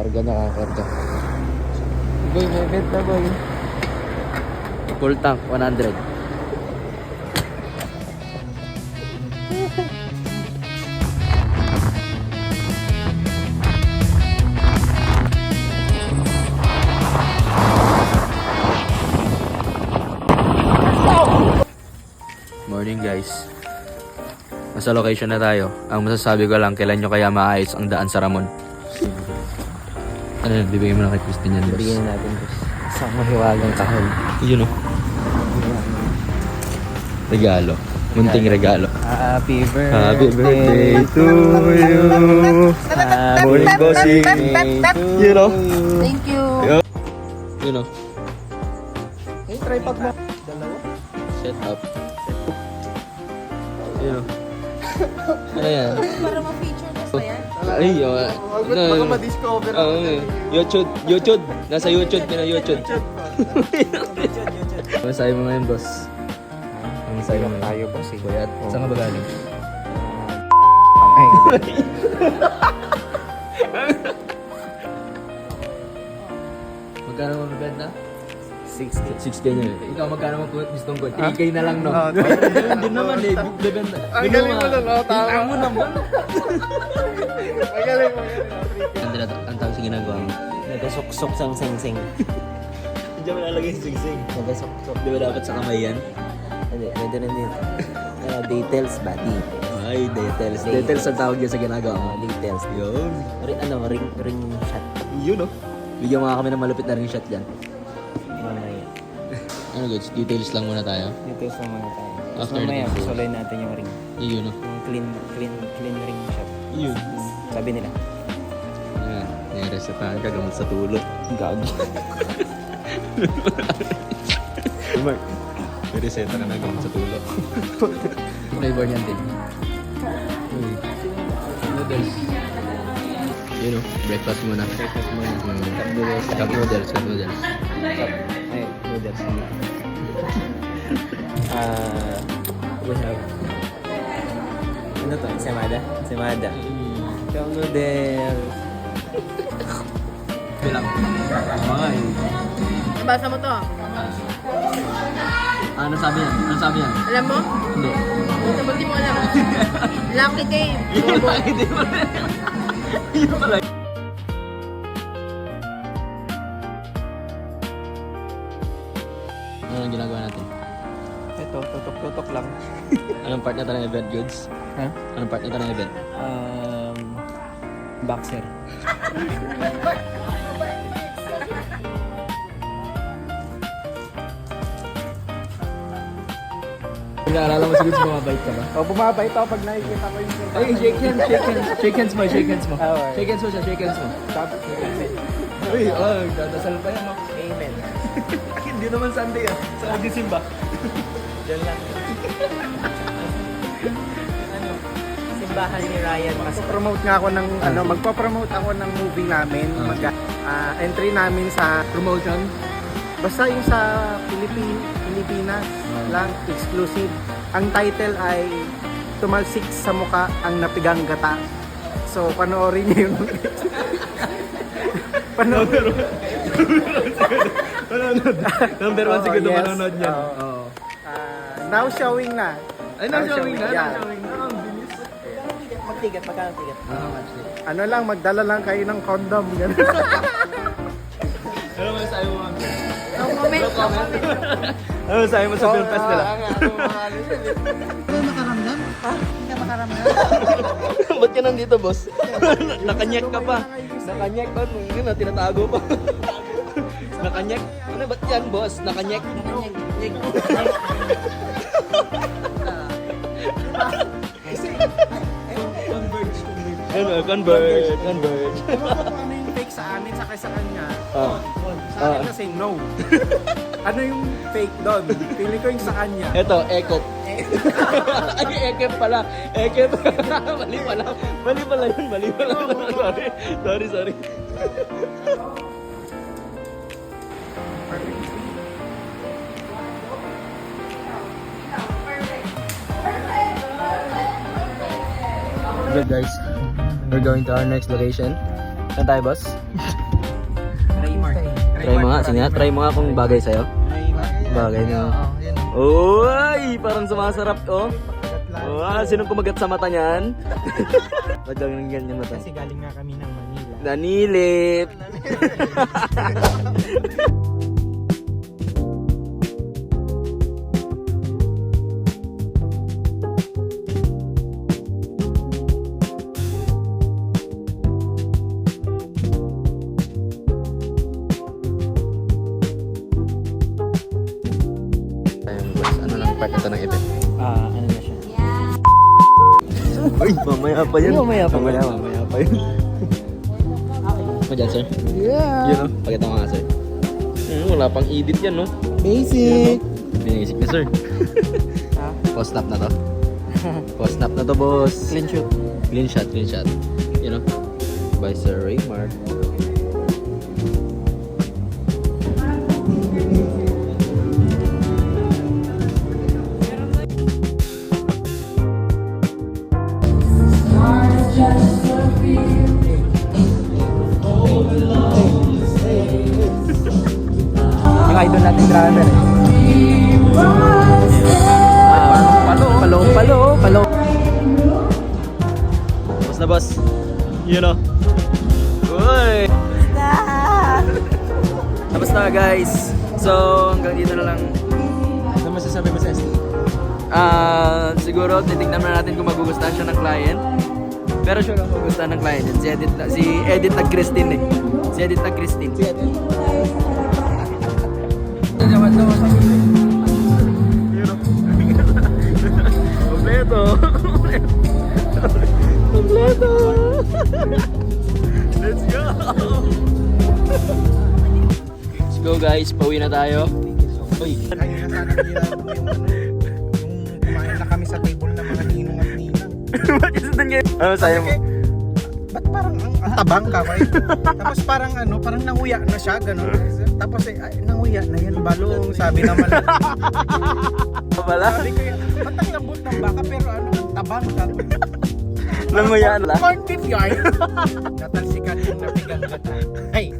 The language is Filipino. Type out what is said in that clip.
Karga na kakarga. Boy, may bet na boy. Full tank, 100. Morning guys. Nasa location na tayo. Ang masasabi ko lang, kailan nyo kaya maayos ang daan sa Ramon? Ano yun? Bibigyan mo na kay Christine yan, boss. Bigyan natin, boss. Isang mahiwagang kahon. Yun o. Regalo. Munting regalo. Happy birthday, Happy birthday to you. Morning bossing. You know? Thank you. You know? Hey, tripod mo. Dalawa. Set up. You know? Ano yan? Para ma-feature mo sa yan. Ay, Baka ma-discover ako. YouTube. YouTube. Nasa YouTube. YouTube. Masahe mo ngayon, boss. Masahe mo Tayo, boss. Kuyat. Saan ka ba galing? Ay. Magkano mo bed na? 60. 6K niya. Ikaw magkano mo gustong ko? 3K na lang, no? Hindi naman eh. Bebenta. Ang galing mo lang, oh, tama. Ang mo naman. Magaling mo. Ang tawag sa ginagawa mo. Nagasuksok sang sing-sing. Diyan mo nalagay yung sigsing. Nagasuksok. Di ba dapat sa kamay yan? Hindi, pwede rin din. Details ba? Ay, details. Details ang tawag yan sa ginagawa mo. Details. Yun. Ring shot. Yun, no? Bigyan mo nga kami ng malupit na ring shot dyan. Mamaya. Ano guys, details lang muna tayo. Details na muna tayo. Tapos After mamaya, the details. soloy natin yung ring. Yun, no? Yung clean ring shot. Yun. Sabi nila. Ayan, niresetahan ka gamot sa tulog. Gagi. Mark, nireseta ka na gamot sa tulog. Flavor niyan din. Noodles. Yun, no? Breakfast muna. Breakfast muna. Cup noodles. Ay, noodles. We have... Ano to? Semada? Semada. Cup noodles. Bilang. Ay. Nabasa mo to. Ano sabi yan? Ano sabi yan? Alam mo? Hindi. Hindi mo alam. Lucky game. Yun pala. Hindi pala. Yun pala. Ano ang ginagawa natin? Ito, tutok-tutok lang. Anong part na ito ng event, Goods? Ha? Anong part na ito ng event? Boxer. Naalala mo si Goods, bumabait ka ba? O, bumabait ako pag nakikita ko yung Ay, shake hands, shake hands. Shake hands mo, shake hands mo. Okay. Shake hands mo siya, shake hands mo. Sabi ko, amen. Uy, dadasal pa yan, no? Amen. Hindi naman Sunday, ah. Sa Disimba. Diyan lang. Ano? Simbahan ni Ryan. Promote nga ako ng magpo-promote ako ng movie namin. Entry namin sa Promotion. basta yung sa Pilipinas lang exclusive. Ang title ay Tumalsik sa Muka ang Napigang Gata. So panoorin niyo yun. Panoorin. Number 1 siguro yes. manonood niyan. Oo. Now showing na. Ay, na-showing na. Yeah. Na-showing na. Ang bilis. Magtigat, magkano tigat? Ano lang, magdala lang kayo ng condom. Ganun. Ano mo sabi mo? No comment. No comment. Ano sabi mo sa film fest nila? Ba't ka nandito, boss? Nakanyek ka pa. Nakanyek pa. Hindi na, tinatago pa. Nakanyek? Ano ba't yan, boss? Nakanyek? Nakanyek. Converge. Ano yung fake sa amin sa sa kanya? Sa akin kasi no. Ano yung fake doon? Pili ko yung sa kanya. Eto, Ekop. Ay, Ekep pala. Ekep. Mali pala. Mali pala yun. Mali pala. Sorry. Okay guys, we're going to our next location. Saan tayo, boss? Try mo nga, sige nga, try mo nga kung bagay sa'yo. Bagay na. Uy, parang sumasarap, oh. Oh, sinong kumagat sa mata niyan? Ba't lang ganyan mata? Kasi galing nga kami ng Manila. Nanilip! Ayun boys, ano lang part ito ng event? Ano na siya? Uy, mamaya pa yan. Mamaya pa. Mamaya pa yun. Ano dyan, sir? Yeah. Yun, no? Pakita mo nga, sir. Wala pang edit yan, no? Basic. Basic na, sir. Post snap na to. Post snap na to, boss. Clean shoot. Clean shot, clean shot. You know? By Sir Raymar. Yung idol natin drummer eh. Palo. Boss na, boss. You know? Uy! Tapos na, guys. So, hanggang dito na lang. Ano masasabi mo sa SD? Siguro titignan na natin kung magugustuhan siya ng client. Pero sure kung magugustuhan ng client. Si Edith na Christine eh. Si Edith na Christine. Kompleto. Kompleto. Let's go. Let's go guys, pauwi na tayo. Uy. Ayun na sana nila yung kumain na kami sa table ng mga ninong at ninang. Ba't kasi doon kayo? Ano sayo mo? Ba't parang ang tabang ka, right? Tapos parang parang nanguya na siya, gano'n. Tapos nanguya na yan balong, sabi naman. Wala? Sabi ko yun, ba't ang lambot ng baka pero ang tabang ka? Nanguya na lang? Corned beef yarn. Natalsikan yung napigang gata. Ay,